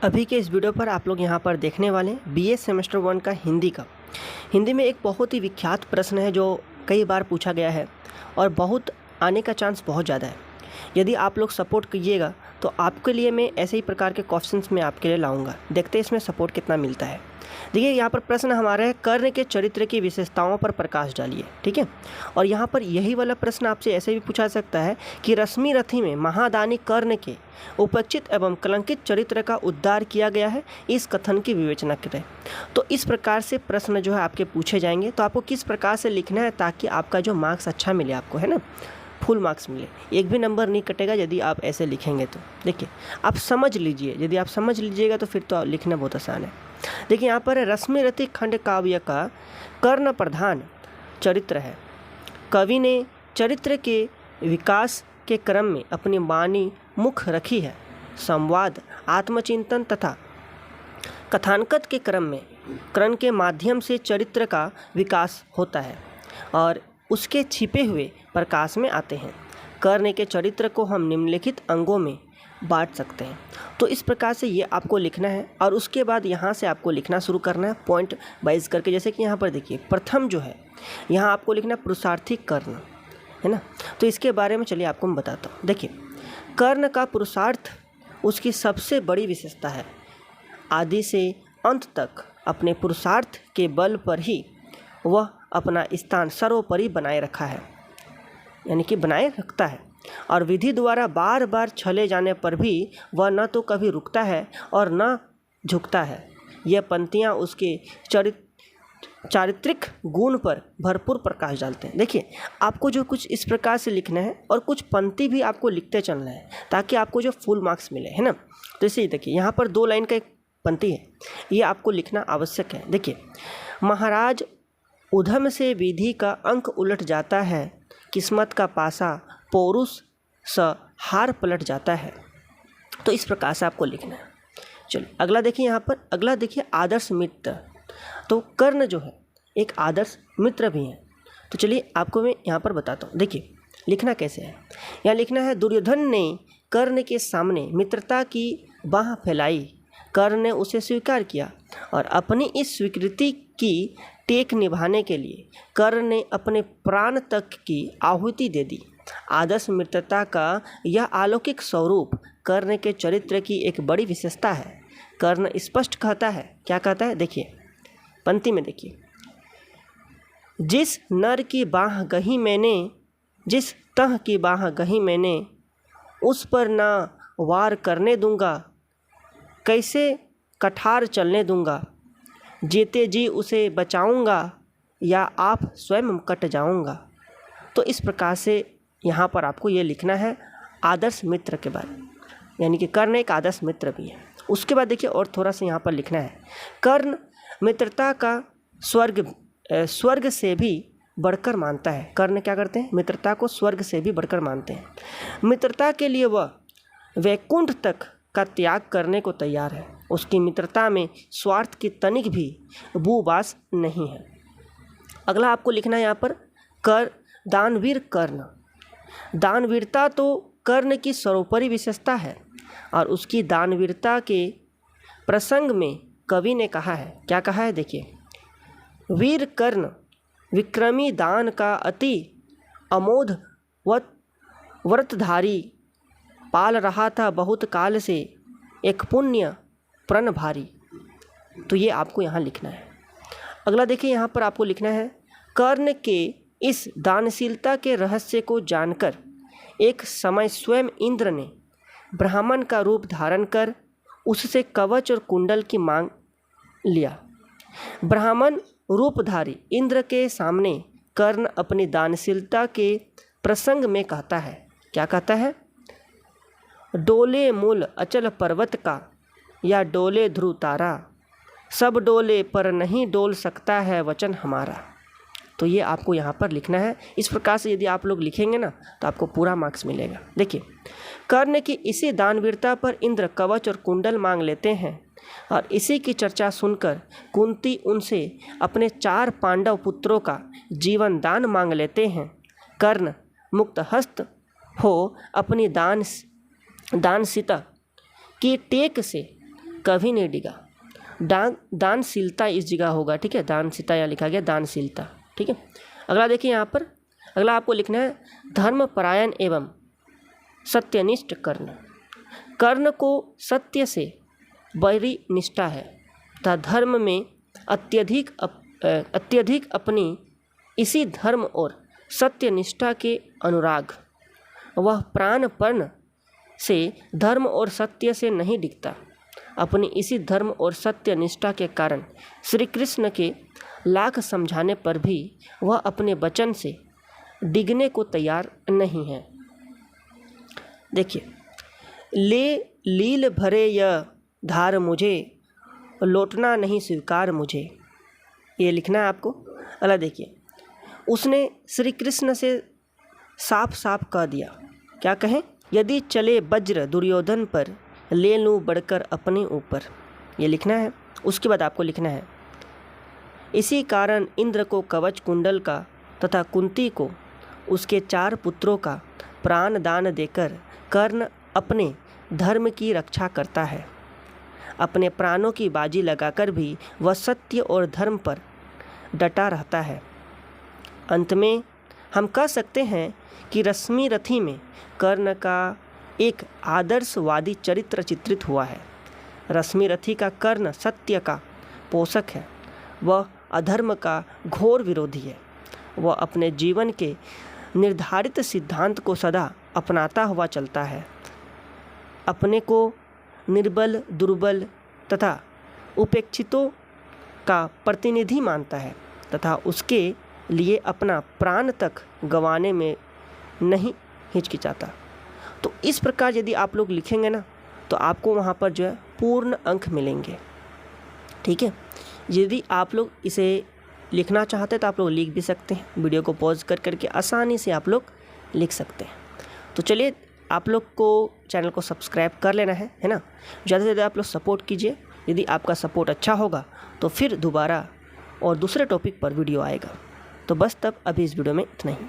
अभी के इस वीडियो पर आप लोग यहाँ पर देखने वाले हैं बीए सेमेस्टर 1 का हिंदी का। हिंदी में एक बहुत ही विख्यात प्रश्न है जो कई बार पूछा गया है और बहुत आने का चांस बहुत ज़्यादा है। यदि आप लोग सपोर्ट कीजिएगा तो आपके लिए मैं ऐसे ही प्रकार के क्वेश्चंस मैं आपके लिए लाऊंगा। देखते हैं इसमें सपोर्ट कितना मिलता है। देखिए यहाँ पर प्रश्न हमारा है, कर्ण के चरित्र की विशेषताओं पर प्रकाश डालिए। ठीक है, और यहाँ पर यही वाला प्रश्न आपसे ऐसे भी पूछा सकता है कि रश्मि रथी में महादानी कर्ण के उपेक्षित एवं कलंकित चरित्र का उद्धार किया गया है, इस कथन की विवेचना करें। तो इस प्रकार से प्रश्न जो है आपके पूछे जाएंगे। तो आपको किस प्रकार से लिखना है ताकि आपका जो मार्क्स अच्छा मिले, आपको है ना, फुल मार्क्स मिले, एक भी नंबर नहीं कटेगा यदि आप ऐसे लिखेंगे। तो देखिए आप समझ लीजिए, यदि आप समझ लीजिएगा तो फिर तो लिखना बहुत आसान है। देखिए यहाँ पर रश्मि रथी खंड काव्य का कर्ण प्रधान चरित्र है। कवि ने चरित्र के विकास के क्रम में अपनी वाणी मुख रखी है। संवाद, आत्मचिंतन तथा कथानकथ के क्रम में कर्ण के माध्यम से चरित्र का विकास होता है और उसके छिपे हुए प्रकाश में आते हैं। कर्ण के चरित्र को हम निम्नलिखित अंगों में बांट सकते हैं। तो इस प्रकार से ये आपको लिखना है और उसके बाद यहाँ से आपको लिखना शुरू करना है पॉइंट वाइज करके। जैसे कि यहाँ पर देखिए प्रथम जो है यहाँ आपको लिखना पुरुषार्थी कर्ण, है ना। तो इसके बारे में चलिए आपको मैं बताता हूँ। देखिए कर्ण का पुरुषार्थ उसकी सबसे बड़ी विशेषता है। आदि से अंत तक अपने पुरुषार्थ के बल पर ही वह अपना स्थान सर्वोपरि बनाए रखा है, यानी कि बनाए रखता है, और विधि द्वारा बार बार छले जाने पर भी वह न तो कभी रुकता है और न झुकता है। यह पंक्तियाँ उसके चारित्रिक गुण पर भरपूर प्रकाश डालते हैं। देखिए आपको जो कुछ इस प्रकार से लिखना है और कुछ पंक्ति भी आपको लिखते चलना है ताकि आपको जो फुल मार्क्स मिले, है ना। तो इसे देखिए यहाँ पर 2 लाइन का एक पंक्ति है, ये आपको लिखना आवश्यक है। देखिए महाराज उधम से विधि का अंक उलट जाता है, किस्मत का पासा पौरुष स हार पलट जाता है। तो इस प्रकार से आपको लिखना है। चलिए अगला देखिए, यहाँ पर अगला देखिए आदर्श मित्र। तो कर्ण जो है एक आदर्श मित्र भी हैं। तो चलिए आपको मैं यहाँ पर बताता हूँ। देखिए लिखना कैसे है, यहाँ लिखना है, दुर्योधन ने कर्ण के सामने मित्रता की बाह फैलाई, कर्ण ने उसे स्वीकार किया और अपनी इस स्वीकृति की टेक निभाने के लिए कर्ण ने अपने प्राण तक की आहुति दे दी। आदर्श मित्रता का यह अलौकिक स्वरूप कर्ण के चरित्र की एक बड़ी विशेषता है। कर्ण स्पष्ट कहता है, क्या कहता है, देखिए पंक्ति में देखिए, जिस नर की बाह गही मैंने, जिस तह की बाह गही मैंने, उस पर ना वार करने दूंगा, कैसे कठार चलने दूंगा, जीते जी उसे बचाऊंगा या आप स्वयं कट जाऊंगा। तो इस प्रकार से यहाँ पर आपको ये लिखना है आदर्श मित्र के बारे में, यानी कि कर्ण एक आदर्श मित्र भी है। उसके बाद देखिए और थोड़ा सा यहाँ पर लिखना है, कर्ण मित्रता का स्वर्ग से भी बढ़कर मानता है। कर्ण क्या करते हैं, मित्रता को स्वर्ग से भी बढ़कर मानते हैं। मित्रता के लिए वह वैकुंठ तक का त्याग करने को तैयार है। उसकी मित्रता में स्वार्थ की तनिक भी बूबास नहीं है। अगला आपको लिखना है यहाँ पर दानवीर कर्ण। दानवीरता तो कर्ण की सर्वोपरि विशेषता है और उसकी दानवीरता के प्रसंग में कवि ने कहा है, क्या कहा है, देखिए, वीर कर्ण विक्रमी दान का अति अमोघ व्रतधारी, पाल रहा था बहुत काल से एक पुण्य प्रण भारी। तो ये आपको यहाँ लिखना है। अगला देखिए यहाँ पर आपको लिखना है, कर्ण के इस दानशीलता के रहस्य को जानकर एक समय स्वयं इंद्र ने ब्राह्मण का रूप धारण कर उससे कवच और कुंडल की मांग लिया। ब्राह्मण रूपधारी इंद्र के सामने कर्ण अपनी दानशीलता के प्रसंग में कहता है, क्या कहता है, डोले मूल अचल पर्वत का या डोले ध्रुव तारा, सब डोले पर नहीं डोल सकता है वचन हमारा। तो ये आपको यहाँ पर लिखना है। इस प्रकार से यदि आप लोग लिखेंगे ना तो आपको पूरा मार्क्स मिलेगा। देखिए कर्ण की इसी दानवीरता पर इंद्र कवच और कुंडल मांग लेते हैं और इसी की चर्चा सुनकर कुंती उनसे अपने 4 पांडव पुत्रों का जीवन दान मांग लेते हैं। कर्ण मुक्त हस्त हो अपनी दान सीता की टेक से कभी नहीं डिगा। दानशीलता इस जगह होगा, ठीक है, दानशीलता यहाँ लिखा गया, दानशीलता, ठीक है। अगला देखिए यहाँ पर, अगला आपको लिखना है धर्मपरायण एवं सत्यनिष्ठ कर्ण। कर्ण को सत्य से बड़ी निष्ठा है तथा धर्म में अत्यधिक अपनी इसी धर्म और सत्य निष्ठा के अनुराग। वह प्राणपर्ण से धर्म और सत्य से नहीं डिगता। अपनी इसी धर्म और सत्य निष्ठा के कारण श्री कृष्ण के लाख समझाने पर भी वह अपने वचन से डिगने को तैयार नहीं है। देखिए, लील भरे यह धार मुझे, लौटना नहीं स्वीकार मुझे, ये लिखना है आपको। अगला देखिए, उसने श्री कृष्ण से साफ साफ कह दिया, क्या कहें, यदि चले वज्र दुर्योधन पर, ले लूँ बढ़कर अपने ऊपर, ये लिखना है। उसके बाद आपको लिखना है इसी कारण इंद्र को कवच कुंडल का तथा कुंती को उसके 4 पुत्रों का प्राण दान देकर कर्ण अपने धर्म की रक्षा करता है। अपने प्राणों की बाजी लगाकर भी वह सत्य और धर्म पर डटा रहता है। अंत में हम कह सकते हैं कि रश्मि रथी में कर्ण का एक आदर्शवादी चरित्र चित्रित हुआ है। रश्मि रथी का कर्ण सत्य का पोषक है, वह अधर्म का घोर विरोधी है। वह अपने जीवन के निर्धारित सिद्धांत को सदा अपनाता हुआ चलता है। अपने को निर्बल, दुर्बल तथा उपेक्षितों का प्रतिनिधि मानता है तथा उसके लिए अपना प्राण तक गंवाने में नहीं हिचकिचाता। तो इस प्रकार यदि आप लोग लिखेंगे ना, तो आपको वहाँ पर जो है पूर्ण अंक मिलेंगे, ठीक है। यदि आप लोग इसे लिखना चाहते हैं तो आप लोग लिख भी सकते हैं, वीडियो को पॉज कर करके आसानी से आप लोग लिख सकते हैं। तो चलिए, आप लोग को चैनल को सब्सक्राइब कर लेना है ना। ज़्यादा से ज़्यादा आप लोग सपोर्ट कीजिए। यदि आपका सपोर्ट अच्छा होगा तो फिर दोबारा और दूसरे टॉपिक पर वीडियो आएगा। तो बस तब अभी इस वीडियो में इतना ही।